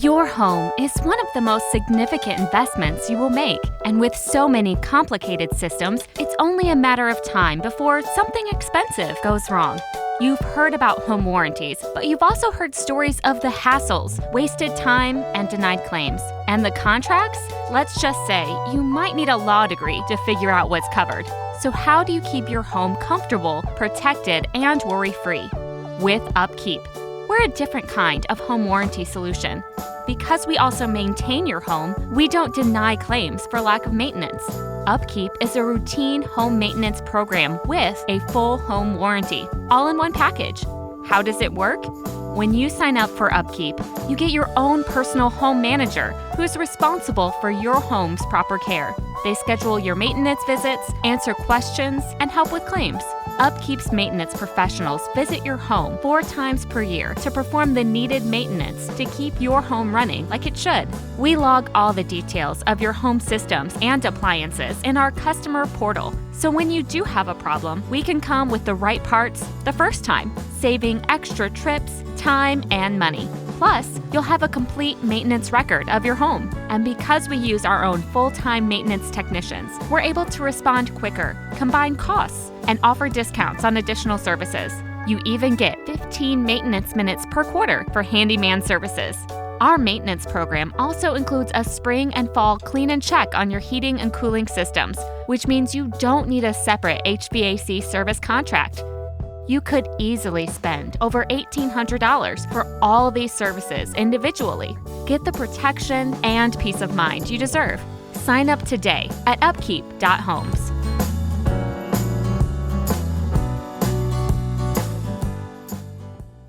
Your home is one of the most significant investments you will make, and with so many complicated systems, it's only a matter of time before something expensive goes wrong. You've heard about home warranties, but you've also heard stories of the hassles, wasted time, and denied claims. And the contracts? Let's just say you might need a law degree to figure out what's covered. So how do you keep your home comfortable, protected, and worry-free? With UPKEEP. We're a different kind of home warranty solution. Because we also maintain your home, we don't deny claims for lack of maintenance. UPKEEP is a routine home maintenance program with a full home warranty, all in one package. How does it work? When you sign up for UPKEEP, you get your own personal home manager who is responsible for your home's proper care. They schedule your maintenance visits, answer questions, and help with claims. UPKEEP's maintenance professionals visit your home 4 times per year to perform the needed maintenance to keep your home running like it should. We log all the details of your home systems and appliances in our customer portal, so when you do have a problem, we can come with the right parts the first time, saving extra trips, time, and money. Plus, you'll have a complete maintenance record of your home. And because we use our own full-time maintenance technicians, we're able to respond quicker, combine costs, and offer discounts on additional services. You even get 15 maintenance minutes per quarter for handyman services. Our maintenance program also includes a spring and fall clean and check on your heating and cooling systems, which means you don't need a separate HVAC service contract. You could easily spend over $1,800 for all these services individually. Get the protection and peace of mind you deserve. Sign up today at upkeep.homes.